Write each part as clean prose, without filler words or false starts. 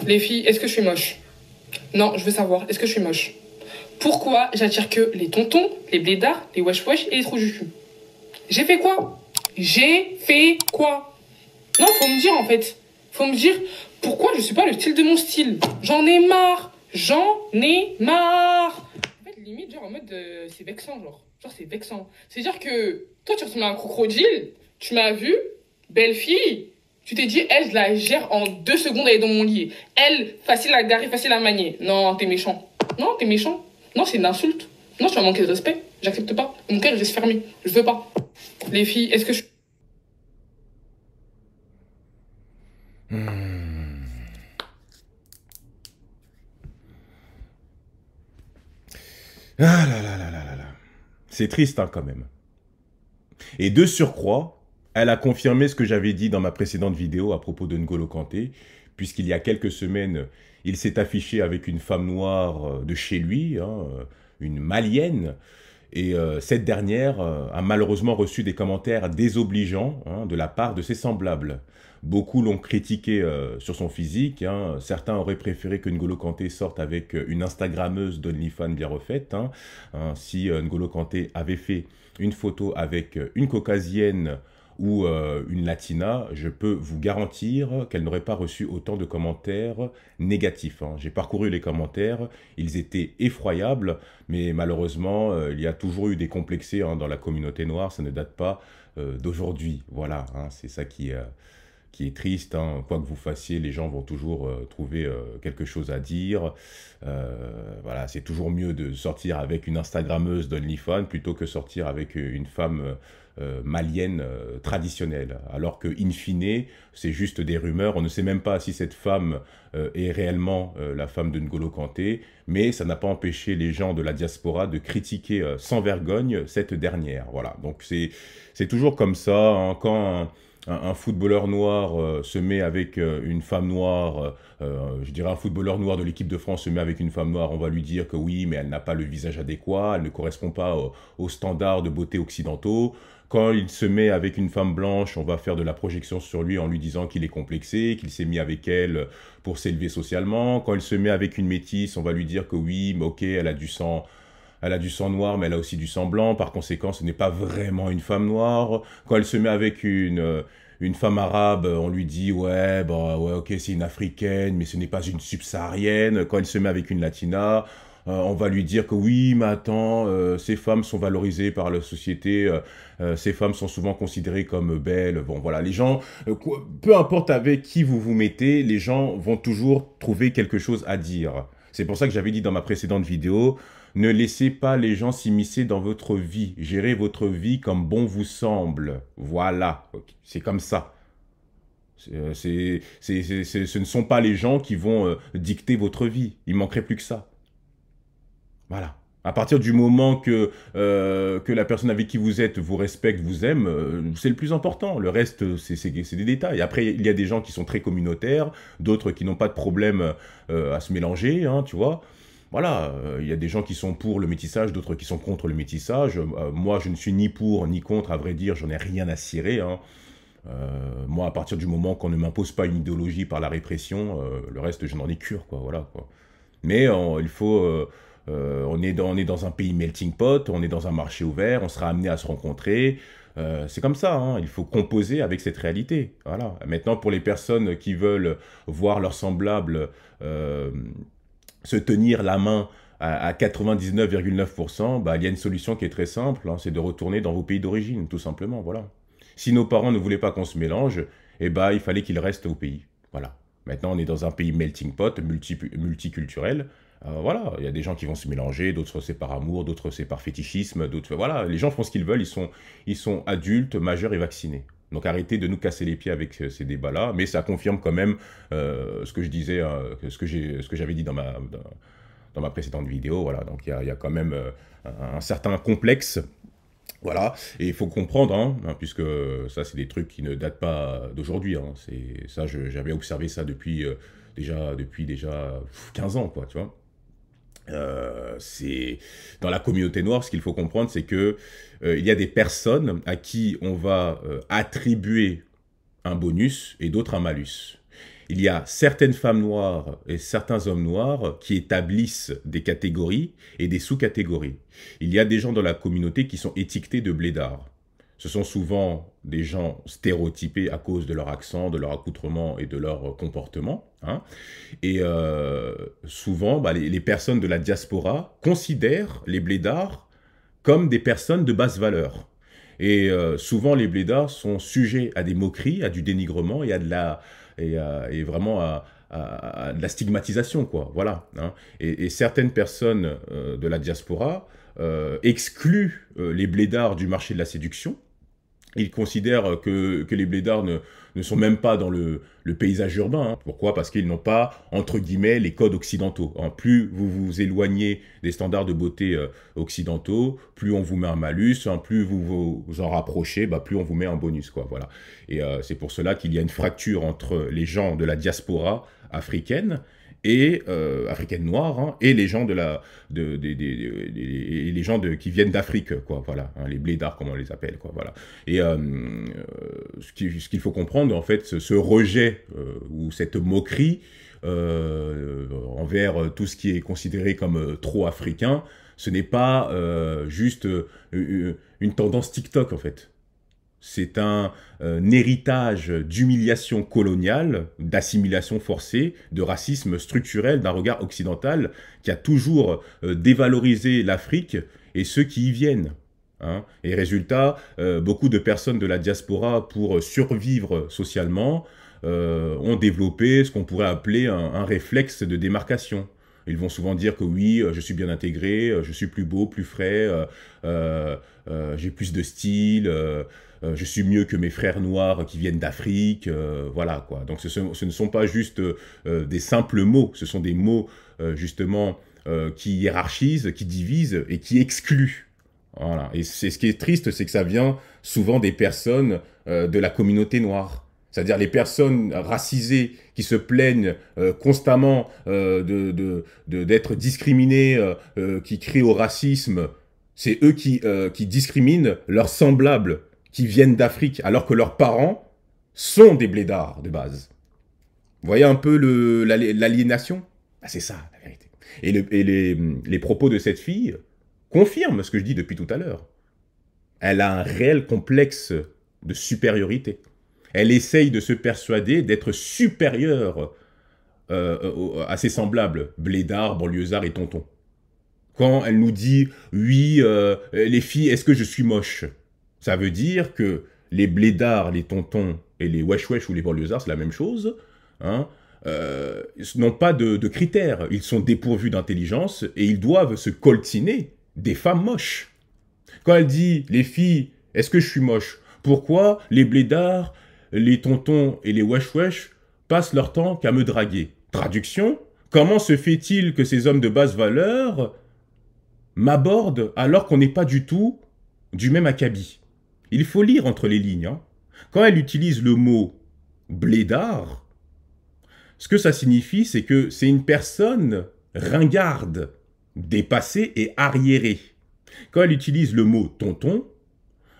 Les filles, est-ce que je suis moche? Non, je veux savoir, est-ce que je suis moche? Pourquoi j'attire que les tontons, les blédards, les wesh-wesh et les trous du cul? J'ai fait quoi? J'ai fait quoi? Non, faut me dire en fait. Faut me dire pourquoi je suis pas le style de mon style. J'en ai marre. J'en ai marre. En fait, limite, genre en mode, c'est vexant, genre. Genre, c'est vexant. C'est-à-dire que toi, tu ressembles à un crocodile. Tu m'as vu, belle fille. Tu t'es dit, elle, je la gère en 2 secondes, elle est dans mon lit. Elle, facile à garer, facile à manier. Non, t'es méchant. Non, t'es méchant. Non, c'est une insulte. Non, tu m'as manqué de respect. J'accepte pas. Mon cœur reste fermé. Je veux pas. Les filles, est-ce que je... Ah là là là là là là. C'est triste hein, quand même. Et de surcroît, elle a confirmé ce que j'avais dit dans ma précédente vidéo à propos de N'Golo Kanté, puisqu'il y a quelques semaines, il s'est affiché avec une femme noire de chez lui, hein, une malienne, et cette dernière a malheureusement reçu des commentaires désobligeants hein, de la part de ses semblables. Beaucoup l'ont critiqué sur son physique. Hein. Certains auraient préféré que N'Golo Kanté sorte avec une Instagrammeuse d'OnlyFans bien refaite. Hein. Si N'Golo Kanté avait fait une photo avec une caucasienne ou une latina, je peux vous garantir qu'elle n'aurait pas reçu autant de commentaires négatifs. Hein. J'ai parcouru les commentaires, ils étaient effroyables, mais malheureusement, il y a toujours eu des complexés hein, dans la communauté noire, ça ne date pas d'aujourd'hui. Voilà, hein, c'est ça qui est triste. Hein. Quoi que vous fassiez, les gens vont toujours trouver quelque chose à dire. Voilà, c'est toujours mieux de sortir avec une Instagrammeuse d'OnlyFans plutôt que sortir avec une femme malienne traditionnelle. Alors que, in fine, c'est juste des rumeurs. On ne sait même pas si cette femme est réellement la femme de N'Golo Kanté, mais ça n'a pas empêché les gens de la diaspora de critiquer sans vergogne cette dernière. Voilà, donc c'est toujours comme ça. Hein, quand un footballeur noir se met avec une femme noire, je dirais un footballeur noir de l'équipe de France se met avec une femme noire, on va lui dire que oui, mais elle n'a pas le visage adéquat, elle ne correspond pas aux standards de beauté occidentaux. Quand il se met avec une femme blanche, on va faire de la projection sur lui en lui disant qu'il est complexé, qu'il s'est mis avec elle pour s'élever socialement. Quand il se met avec une métisse, on va lui dire que oui, mais ok, elle a du sang noir, mais elle a aussi du sang blanc. Par conséquent, ce n'est pas vraiment une femme noire. Quand elle se met avec une femme arabe, on lui dit ouais, bah ouais, ok, c'est une africaine, mais ce n'est pas une subsaharienne. Quand elle se met avec une latina, on va lui dire que oui, mais attends, ces femmes sont valorisées par la société, ces femmes sont souvent considérées comme belles. Bon, voilà, les gens, peu importe avec qui vous vous mettez, les gens vont toujours trouver quelque chose à dire. C'est pour ça que j'avais dit dans ma précédente vidéo, ne laissez pas les gens s'immiscer dans votre vie. Gérez votre vie comme bon vous semble. Voilà, c'est comme ça. Ce ne sont pas les gens qui vont dicter votre vie. Il manquerait plus que ça. Voilà. À partir du moment que la personne avec qui vous êtes vous respecte, vous aime, c'est le plus important. Le reste, c'est des détails. Après, il y a des gens qui sont très communautaires, d'autres qui n'ont pas de problème à se mélanger, hein, tu vois. Voilà, il y a des gens qui sont pour le métissage, d'autres qui sont contre le métissage. Moi, je ne suis ni pour ni contre, à vrai dire, j'en ai rien à cirer. Hein. Moi, à partir du moment qu'on ne m'impose pas une idéologie par la répression, le reste, je n'en ai cure, quoi, voilà, quoi. Mais il faut... on est dans un pays melting pot, on est dans un marché ouvert, on sera amené à se rencontrer. C'est comme ça, hein, il faut composer avec cette réalité. Voilà. Maintenant, pour les personnes qui veulent voir leurs semblables se tenir la main à 99,9%, bah, il y a une solution qui est très simple, hein, c'est de retourner dans vos pays d'origine, tout simplement. Voilà. Si nos parents ne voulaient pas qu'on se mélange, eh ben, il fallait qu'ils restent au pays. Voilà. Maintenant, on est dans un pays melting pot, multiculturel. Voilà, il y a des gens qui vont se mélanger, d'autres c'est par amour, d'autres c'est par fétichisme, d'autres... Voilà, les gens font ce qu'ils veulent, ils sont adultes, majeurs et vaccinés. Donc arrêtez de nous casser les pieds avec ces débats-là, mais ça confirme quand même ce que je disais, ce que j'avais dit dans ma précédente vidéo. Voilà, donc il y a quand même un certain complexe. Voilà, et il faut comprendre, hein, puisque ça, c'est des trucs qui ne datent pas d'aujourd'hui. Hein, ça, j'avais observé ça depuis déjà 15 ans, quoi, tu vois. Dans la communauté noire, ce qu'il faut comprendre, c'est que il y a des personnes à qui on va attribuer un bonus et d'autres un malus. Il y a certaines femmes noires et certains hommes noirs qui établissent des catégories et des sous-catégories. Il y a des gens dans la communauté qui sont étiquetés de blédards. Ce sont souvent des gens stéréotypés à cause de leur accent, de leur accoutrement et de leur comportement. Hein. Et souvent, les personnes de la diaspora considèrent les blédards comme des personnes de basse valeur. Et souvent, les blédards sont sujets à des moqueries, à du dénigrement et vraiment à de la stigmatisation, quoi. Voilà. Hein. Et certaines personnes de la diaspora excluent les blédards du marché de la séduction. Ils considèrent que les blédards ne sont même pas dans le paysage urbain. Hein. Pourquoi? Parce qu'ils n'ont pas, entre guillemets, les codes occidentaux. Hein. Plus vous vous éloignez des standards de beauté occidentaux, plus on vous met un malus, hein. Plus vous vous en rapprochez, plus on vous met un bonus, quoi. Voilà. Et c'est pour cela qu'il y a une fracture entre les gens de la diaspora africaine et africaine noire, hein, et les gens qui viennent d'Afrique, quoi, voilà, hein, les blédards, comme on les appelle, quoi, voilà. Et ce qu'il faut comprendre, en fait, ce rejet ou cette moquerie envers tout ce qui est considéré comme trop africain, ce n'est pas juste une tendance TikTok, en fait. C'est un héritage d'humiliation coloniale, d'assimilation forcée, de racisme structurel, d'un regard occidental qui a toujours dévalorisé l'Afrique et ceux qui y viennent. Hein. Et résultat, beaucoup de personnes de la diaspora, pour survivre socialement, ont développé ce qu'on pourrait appeler un réflexe de démarcation. Ils vont souvent dire que oui, je suis bien intégré, je suis plus beau, plus frais, j'ai plus de style, je suis mieux que mes frères noirs qui viennent d'Afrique, voilà quoi. Donc ce ne sont pas juste des simples mots, ce sont des mots justement qui hiérarchisent, qui divisent et qui excluent. Voilà. Et c'est ce qui est triste, c'est que ça vient souvent des personnes de la communauté noire. C'est-à-dire les personnes racisées qui se plaignent constamment d'être discriminées, qui crient au racisme, c'est eux qui discriminent leurs semblables qui viennent d'Afrique, alors que leurs parents sont des blédards de base. Vous voyez un peu l'aliénation? C'est ça, la vérité. Et les propos de cette fille confirment ce que je dis depuis tout à l'heure. Elle a un réel complexe de supériorité. Elle essaye de se persuader d'être supérieure à ses semblables, blédards, banlieusards et tontons. Quand elle nous dit « Oui, les filles, est-ce que je suis moche ?» Ça veut dire que les blédards, les tontons et les wesh-wesh ou les banlieusards, c'est la même chose, hein, n'ont pas de critères. Ils sont dépourvus d'intelligence et ils doivent se coltiner des femmes moches. Quand elle dit « Les filles, est-ce que je suis moche ?» Pourquoi les blédards, les tontons et les wesh-wesh passent leur temps qu'à me draguer? Traduction, comment se fait-il que ces hommes de basse valeur m'abordent alors qu'on n'est pas du tout du même acabit? Il faut lire entre les lignes. Hein. Quand elle utilise le mot blédard, ce que ça signifie, c'est que c'est une personne ringarde, dépassée et arriérée. Quand elle utilise le mot tonton,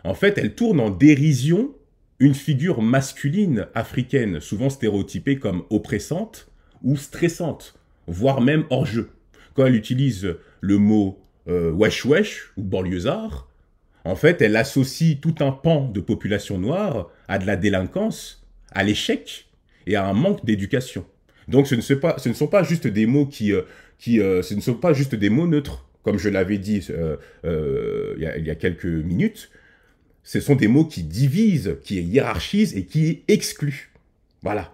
en fait, elle tourne en dérision une figure masculine africaine, souvent stéréotypée comme oppressante ou stressante, voire même hors jeu. Quand elle utilise le mot wesh-wesh ou banlieusard, en fait, elle associe tout un pan de population noire à de la délinquance, à l'échec et à un manque d'éducation. Donc, ce ne sont pas juste des mots ce ne sont pas juste des mots neutres, comme je l'avais dit il y a quelques minutes. Ce sont des mots qui divisent, qui hiérarchisent et qui excluent. Voilà.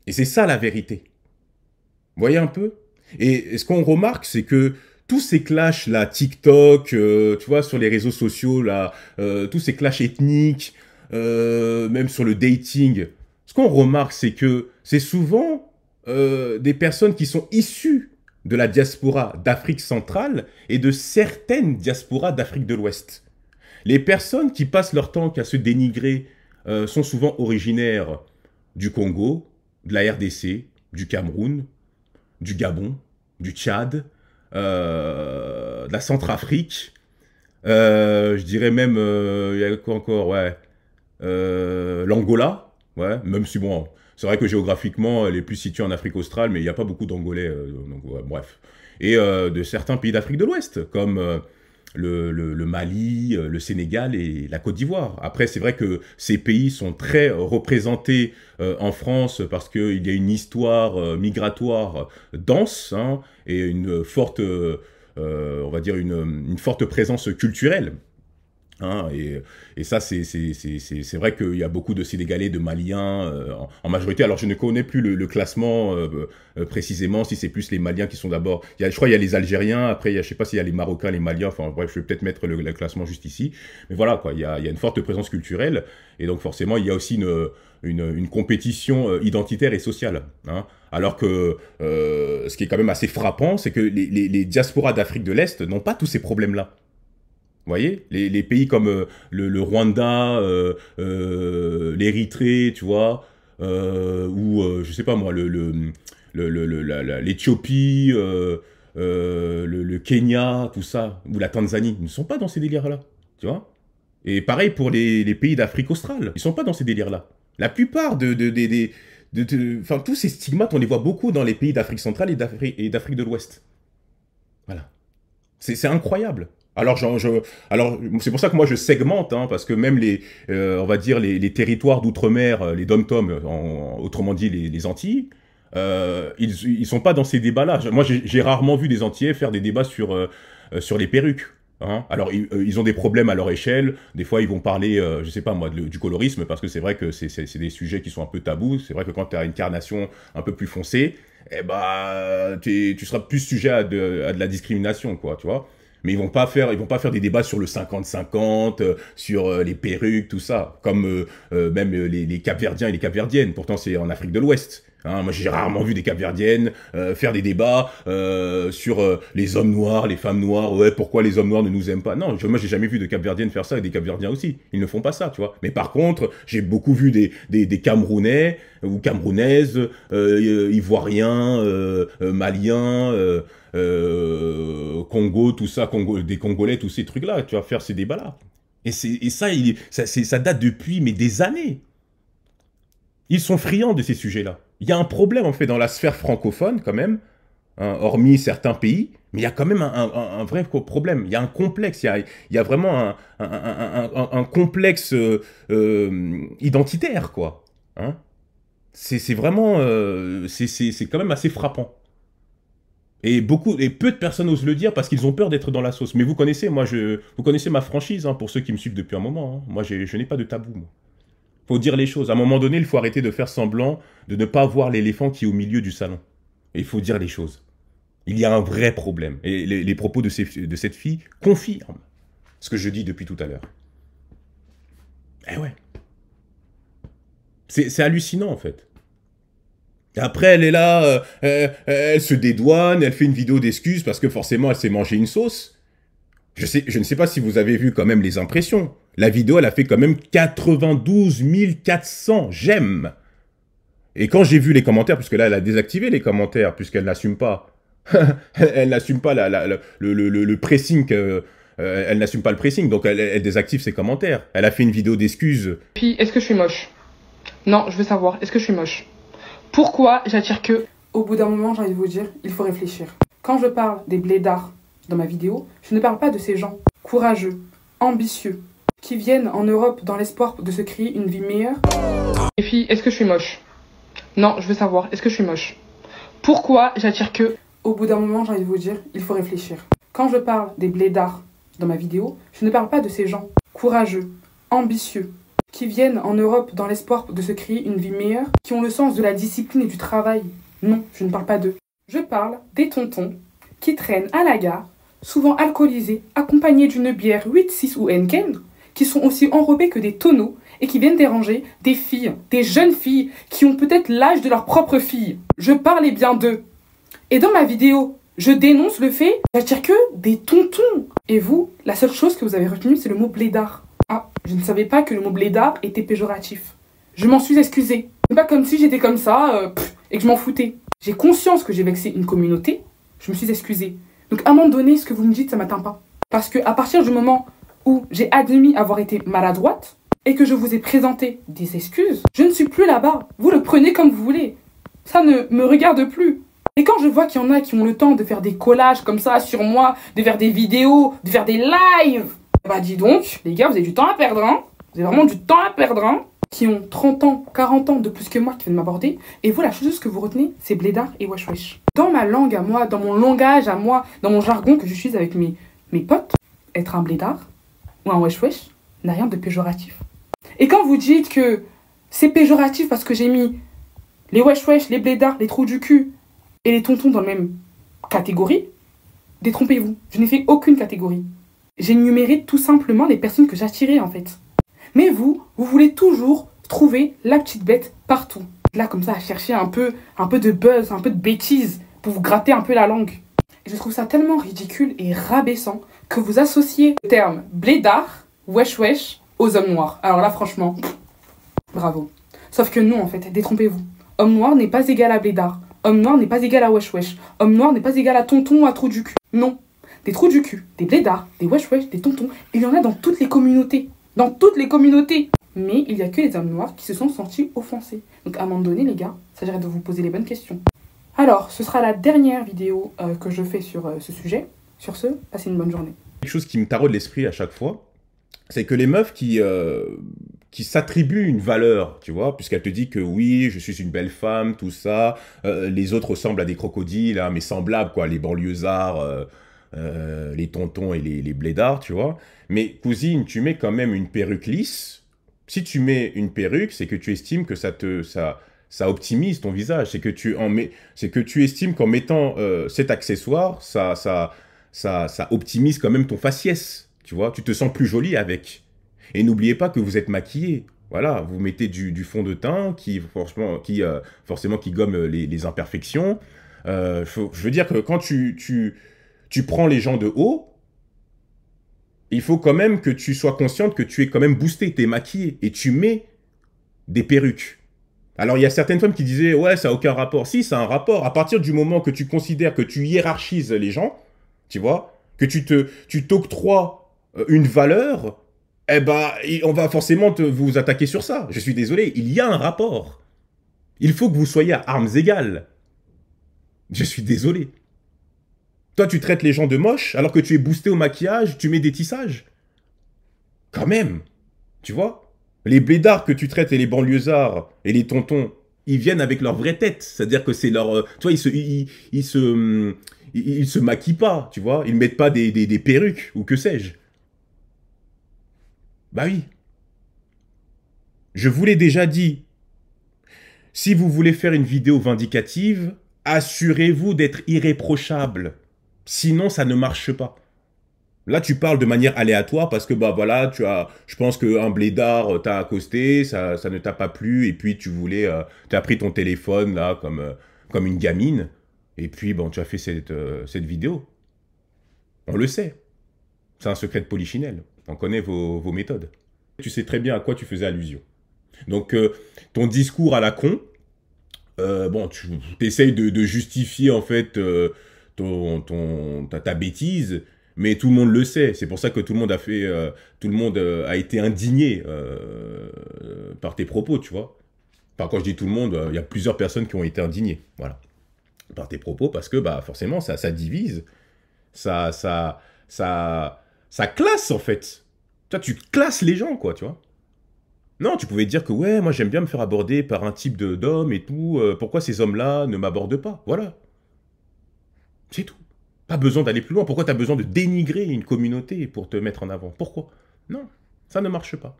Et c'est ça la vérité. Vous voyez un peu? Et ce qu'on remarque, c'est que tous ces clashs là, TikTok, tu vois, sur les réseaux sociaux là, tous ces clashs ethniques, même sur le dating, ce qu'on remarque, c'est que c'est souvent des personnes qui sont issues de la diaspora d'Afrique centrale et de certaines diasporas d'Afrique de l'Ouest. Les personnes qui passent leur temps qu'à se dénigrer sont souvent originaires du Congo, de la RDC, du Cameroun, du Gabon, du Tchad, de la Centrafrique, je dirais même, il y a quoi encore, ouais, l'Angola, Ouais, même si bon, c'est vrai que géographiquement, elle est plus située en Afrique australe, mais il n'y a pas beaucoup d'Angolais, donc ouais, bref. Et de certains pays d'Afrique de l'Ouest, comme le Mali, le Sénégal et la Côte d'Ivoire. Après, c'est vrai que ces pays sont très représentés en France parce qu'il y a une histoire migratoire dense, hein, et une forte, on va dire, une forte présence culturelle. Hein, et ça, c'est vrai qu'il y a beaucoup de Sénégalais, de Maliens en majorité. Alors, je ne connais plus le classement précisément, si c'est plus les Maliens qui sont d'abord... Je crois qu'il y a les Algériens, après, je ne sais pas s'il y a les Marocains, les Maliens, enfin bref, je vais peut-être mettre le classement juste ici. Mais voilà, quoi, il y a une forte présence culturelle, et donc forcément, il y a aussi une compétition identitaire et sociale. Hein. Alors que ce qui est quand même assez frappant, c'est que les diasporas d'Afrique de l'Est n'ont pas tous ces problèmes-là. Vous voyez, les pays comme le Rwanda, l'Érythrée, tu vois, ou je sais pas moi, l'Éthiopie, le Kenya, tout ça, ou la Tanzanie, ils ne sont pas dans ces délires-là, tu vois. Et pareil pour les pays d'Afrique australe, ils sont pas dans ces délires-là. La plupart enfin, tous ces stigmates, on les voit beaucoup dans les pays d'Afrique centrale et d'Afrique de l'Ouest. Voilà. C'est incroyable. Alors, c'est pour ça que moi je segmente, hein, parce que même on va dire les territoires d'outre-mer, les dom-tom, autrement dit les Antilles, ils sont pas dans ces débats-là. Moi, j'ai rarement vu des Antillais faire des débats sur les perruques. Hein. Alors, ils ont des problèmes à leur échelle. Des fois, ils vont parler, je sais pas moi, du colorisme, parce que c'est vrai que c'est des sujets qui sont un peu tabous. C'est vrai que quand tu as une carnation un peu plus foncée, eh ben, tu seras plus sujet à de la discrimination, quoi, tu vois. Mais ils vont pas faire des débats sur le 50-50, sur les perruques, tout ça. Comme même les Capverdiens et les Capverdiennes. Pourtant, c'est en Afrique de l'Ouest. Hein, moi, j'ai rarement vu des Capverdiennes faire des débats sur les hommes noirs, les femmes noires. Ouais, pourquoi les hommes noirs ne nous aiment pas? Non, moi, j'ai jamais vu de Capverdiennes faire ça et des Capverdiens aussi. Ils ne font pas ça, tu vois. Mais par contre, j'ai beaucoup vu des Camerounais ou Camerounaises, Ivoiriens, Maliens, Congo, tout ça, des Congolais, tous ces trucs-là. Tu vas faire ces débats-là. Et ça date depuis mais des années. Ils sont friands de ces sujets-là. Il y a un problème, en fait, dans la sphère francophone, quand même, hein, hormis certains pays, mais il y a quand même un vrai problème. Il y a un complexe, il y a vraiment un complexe identitaire, quoi. Hein. C'est vraiment... c'est quand même assez frappant. Et peu de personnes osent le dire parce qu'ils ont peur d'être dans la sauce. Mais vous connaissez, vous connaissez ma franchise, hein, pour ceux qui me suivent depuis un moment. Hein. Moi, je n'ai pas de tabou, moi. Faut dire les choses. À un moment donné, il faut arrêter de faire semblant de ne pas voir l'éléphant qui est au milieu du salon. Et il faut dire les choses. Il y a un vrai problème. Et les propos de cette fille confirment ce que je dis depuis tout à l'heure. Eh ouais. C'est hallucinant, en fait. Et après, elle est là, elle se dédouane, elle fait une vidéo d'excuses parce que forcément, elle s'est mangée une sauce. Je ne sais pas si vous avez vu quand même les impressions. La vidéo, elle a fait quand même 92 400 j'aime. Et quand j'ai vu les commentaires, puisque là, elle a désactivé les commentaires, puisqu'elle n'assume pas. Elle n'assume pas le pressing. Elle n'assume pas le pressing, donc elle désactive ses commentaires. Elle a fait une vidéo d'excuses. Puis, est-ce que je suis moche? Non, je veux savoir, est-ce que je suis moche? Pourquoi j'attire que... Au bout d'un moment, j'ai envie de vous dire, il faut réfléchir. Quand je parle des blédards dans ma vidéo, je ne parle pas de ces gens courageux, ambitieux, qui viennent en Europe dans l'espoir de se créer une vie meilleure. Les filles, est-ce que je suis moche? Non, je veux savoir, est-ce que je suis moche? Pourquoi j'attire que... Au bout d'un moment, j'ai envie de vous dire, il faut réfléchir. Quand je parle des blédards dans ma vidéo, je ne parle pas de ces gens courageux, ambitieux, qui viennent en Europe dans l'espoir de se créer une vie meilleure, qui ont le sens de la discipline et du travail. Non, je ne parle pas d'eux. Je parle des tontons qui traînent à la gare, souvent alcoolisés, accompagnés d'une bière 8-6 ou Henken, qui sont aussi enrobés que des tonneaux et qui viennent déranger des filles, des jeunes filles qui ont peut-être l'âge de leur propre fille. Je parlais bien d'eux. Et dans ma vidéo, je dénonce le fait j'attire que des tontons. Et vous, la seule chose que vous avez retenue, c'est le mot blédard. Ah, je ne savais pas que le mot blédard était péjoratif. Je m'en suis excusée. C'est pas comme si j'étais comme ça et que je m'en foutais. J'ai conscience que j'ai vexé une communauté, je me suis excusée. Donc à un moment donné, ce que vous me dites, ça m'atteint pas. Parce que à partir du moment où j'ai admis avoir été maladroite, et que je vous ai présenté des excuses, je ne suis plus là-bas. Vous le prenez comme vous voulez. Ça ne me regarde plus. Et quand je vois qu'il y en a qui ont le temps de faire des collages comme ça sur moi, de faire des vidéos, de faire des lives, bah dis donc, les gars, vous avez du temps à perdre, hein. Vous avez vraiment du temps à perdre, hein. Qui ont 30 ans, 40 ans de plus que moi qui viennent m'aborder. Et vous, la chose que vous retenez, c'est blédard et wesh wesh. Dans ma langue à moi, dans mon langage à moi, dans mon jargon que j'utilise avec mes potes, être un blédard ou un wesh wesh n'a rien de péjoratif. Et quand vous dites que c'est péjoratif parce que j'ai mis les wesh wesh, les blédards, les trous du cul et les tontons dans la même catégorie, détrompez-vous, je n'ai fait aucune catégorie. J'ai énuméré tout simplement les personnes que j'attirais en fait. Mais vous voulez toujours trouver la petite bête partout. Là comme ça à chercher un peu de buzz, un peu de bêtises pour vous gratter un peu la langue. Et je trouve ça tellement ridicule et rabaissant que vous associez le terme blédard, wesh wesh aux hommes noirs. Alors là franchement, bravo. Sauf que non en fait, détrompez-vous. Homme noir n'est pas égal à blédard. Homme noir n'est pas égal à wesh wesh. Homme noir n'est pas égal à tonton ou à trou du cul. Non. Des trous du cul, des blédards, des wesh wesh, des tontons, il y en a dans toutes les communautés. Dans toutes les communautés. Mais il n'y a que les hommes noirs qui se sont sentis offensés. Donc à un moment donné, les gars, il s'agirait de vous poser les bonnes questions. Alors, ce sera la dernière vidéo que je fais sur ce sujet. Sur ce, passez une bonne journée. Quelque chose qui me taraude l'esprit à chaque fois, c'est que les meufs qui s'attribuent une valeur, tu vois, puisqu'elle te dit que oui, je suis une belle femme, tout ça, les autres ressemblent à des crocodiles, hein, mais semblables, quoi, les banlieusards, les tontons et les blédards, tu vois. Mais cousine, tu mets quand même une perruque lisse. Si tu mets une perruque, c'est que tu estimes que ça optimise ton visage. C'est que tu estimes qu'en mettant cet accessoire, ça optimise quand même ton faciès. Tu vois, tu te sens plus jolie avec. Et n'oubliez pas que vous êtes maquillé. Voilà, vous mettez du fond de teint qui forcément qui gomme les imperfections. Je veux dire que quand tu prends les gens de haut, il faut quand même que tu sois consciente que tu es quand même boosté, tu es maquillé et tu mets des perruques. Alors, il y a certaines femmes qui disaient « Ouais, ça n'a aucun rapport. » Si, ça a un rapport. À partir du moment que tu considères que tu hiérarchises les gens, tu vois, que tu t'octroies une valeur, eh ben, on va forcément vous attaquer sur ça. Je suis désolé, il y a un rapport. Il faut que vous soyez à armes égales. Je suis désolé. Toi, tu traites les gens de moches, alors que tu es boosté au maquillage, tu mets des tissages. Quand même, tu vois. Les blédards que tu traites et les banlieusards et les tontons, ils viennent avec leur vraie tête. C'est-à-dire que c'est leur... tu vois, ils se maquillent pas, tu vois. Ils ne mettent pas des perruques, ou que sais-je. Bah oui. Je vous l'ai déjà dit. Si vous voulez faire une vidéo vindicative, assurez-vous d'être irréprochable. Sinon, ça ne marche pas. Là, tu parles de manière aléatoire parce que, bah voilà, je pense qu'un blédard t'a accosté, ça ne t'a pas plu, et puis tu as pris ton téléphone, là, comme une gamine, et puis, bon, tu as fait cette vidéo. On le sait. C'est un secret de polichinelle. On connaît vos méthodes. Tu sais très bien à quoi tu faisais allusion. Donc, ton discours à la con, bon, tu essayes de justifier, en fait, ta bêtise, mais tout le monde le sait. C'est pour ça que tout le monde a été indigné par tes propos, tu vois. Enfin, quand je dis tout le monde, il y a plusieurs personnes qui ont été indignées, voilà, par tes propos, parce que bah forcément ça divise, ça classe en fait. Toi, tu classes les gens, quoi, tu vois. Non, tu pouvais dire que ouais, moi j'aime bien me faire aborder par un type d'homme et tout. Pourquoi ces hommes-là ne m'abordent pas? Voilà. C'est tout. Pas besoin d'aller plus loin. Pourquoi tu as besoin de dénigrer une communauté pour te mettre en avant? Pourquoi? Non, ça ne marche pas.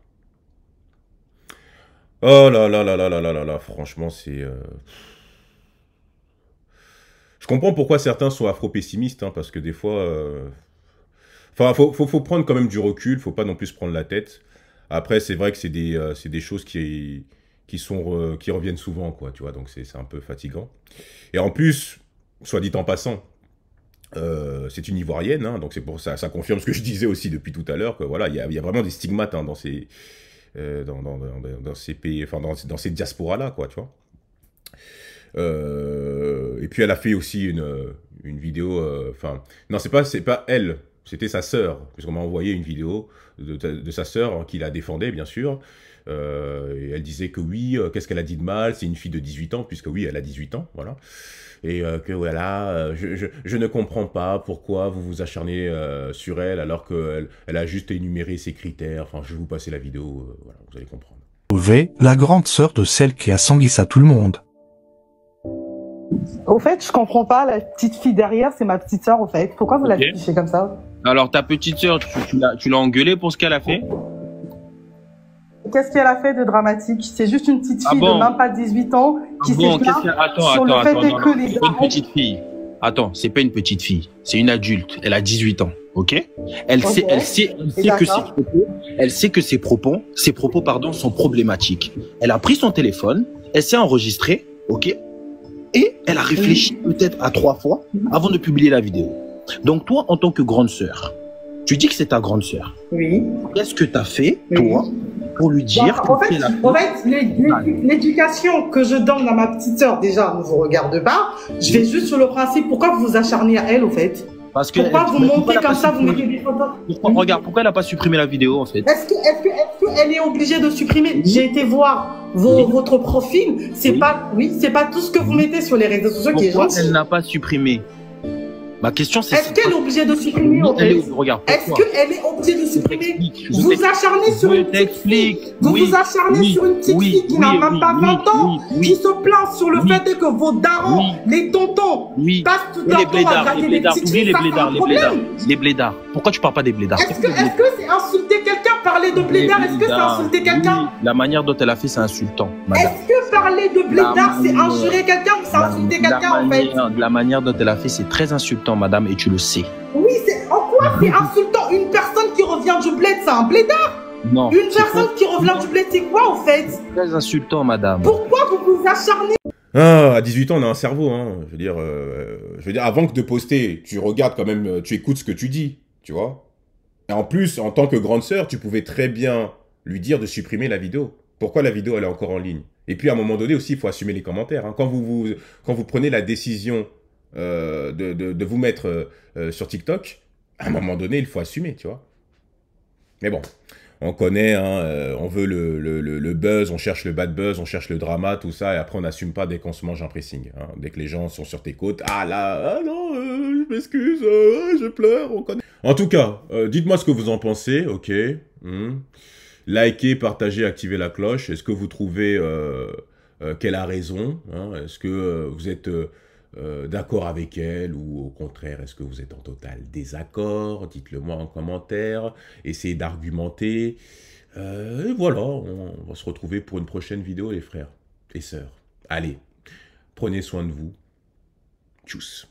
Oh là là là là là là là là, franchement, c'est... Je comprends pourquoi certains sont afro-pessimistes, hein, parce que des fois... Enfin, faut prendre quand même du recul, faut pas non plus se prendre la tête. Après, c'est vrai que c'est des choses qui reviennent souvent, quoi, tu vois, donc c'est un peu fatigant. Et en plus, soit dit en passant, c'est une Ivoirienne, hein, donc c'est pour ça, ça confirme ce que je disais aussi depuis tout à l'heure, que voilà, il y a vraiment des stigmates hein, dans ces pays, enfin dans ces diasporas-là, quoi, tu vois. Et puis elle a fait aussi une vidéo, enfin, non, c'est pas elle, C'était sa sœur, puisqu'on m'a envoyé une vidéo de sa sœur hein, qui la défendait, bien sûr. Et elle disait que oui, qu'est-ce qu'elle a dit de mal? C'est une fille de 18 ans, puisque oui, elle a 18 ans, voilà. Et que voilà, je ne comprends pas pourquoi vous vous acharnez sur elle alors qu'elle a juste énuméré ses critères. Enfin, je vais vous passer la vidéo, voilà, vous allez comprendre. La grande sœur de celle qui a sanguissé à tout le monde. Au fait, je comprends pas, la petite fille derrière, c'est ma petite sœur, au fait. Pourquoi vous l'affichez comme ça? Alors, ta petite sœur, tu l'as engueulée pour ce qu'elle a fait? Qu'est-ce qu'elle a fait de dramatique? C'est juste une petite fille de même pas 18 ans qui s'est plainte sur le fait que les une petite fille. Attends, c'est pas une petite fille, c'est une adulte. Elle a 18 ans, ok? Elle sait que ses propos, sont problématiques. Elle a pris son téléphone, elle s'est enregistrée, ok? Et elle a réfléchi peut-être à 3 fois avant de publier la vidéo. Donc toi, en tant que grande sœur, tu dis que c'est ta grande sœur. Oui. Qu'est-ce que tu as fait, toi, pour lui dire en fait, l'éducation que je donne à ma petite sœur, déjà, ne vous regarde pas. Je vais juste sur le principe, pourquoi vous vous acharnez à elle, au fait? Parce que pourquoi vous montez comme ça, vous mettez des photos? Regarde, pourquoi elle n'a pas supprimé la vidéo, en fait? Est-ce qu'elle est obligée de supprimer? J'ai été voir votre profil, c'est pas tout ce que vous mettez sur les réseaux sociaux qui est gentil. Pourquoi elle n'a pas supprimé? Ma question, c'est... Est-ce qu'elle est obligée de supprimer? Regarde, est-ce qu'elle est obligée de supprimer? Vous vous acharnez sur une petite fille. Vous vous acharnez sur une petite fille qui n'a même pas 20 ans, qui se plaint sur le fait que vos darons, les tontons, passent tout leur temps à gratter des petites filles. Les blédards. Pourquoi tu parles pas des blédards? Est-ce que c'est insulter quelqu'un, parler de blédards? Est-ce que c'est insulter quelqu'un? La manière dont elle a fait, c'est insultant, madame. Est-ce que parler de blédards, c'est injurer quelqu'un ou c'est insulter quelqu'un, en fait? La manière dont elle a fait, c'est très insultant, madame, et tu le sais. Oui, en quoi c'est insultant? Une personne qui revient du bled, c'est un blédard? Non. Une personne qui revient du bled, c'est quoi, en fait? Très insultant, madame. Pourquoi vous vous acharnez? Ah, à 18 ans, on a un cerveau, hein. Je veux dire, avant que de poster, tu regardes quand même, tu écoutes ce que tu dis, tu vois. Et en plus, en tant que grande sœur, tu pouvais très bien lui dire de supprimer la vidéo. Pourquoi la vidéo, elle est encore en ligne? Et puis, à un moment donné aussi, il faut assumer les commentaires, hein. Quand vous prenez la décision de vous mettre sur TikTok, à un moment donné, il faut assumer, tu vois. Mais bon, on connaît, hein, on veut le buzz, on cherche le bad buzz, on cherche le drama, tout ça, et après on n'assume pas dès qu'on se mange un pressing. Hein. Dès que les gens sont sur tes côtes, ah là, ah non, je m'excuse, je pleure, on connaît. En tout cas, dites-moi ce que vous en pensez, ok. Likez, partagez, activez la cloche. Est-ce que vous trouvez qu'elle a raison, hein? Est-ce que vous êtes d'accord avec elle ou au contraire, est-ce que vous êtes en total désaccord? Dites-le moi en commentaire, essayez d'argumenter. Et voilà, on va se retrouver pour une prochaine vidéo les frères et sœurs. Allez, prenez soin de vous. Tchuss.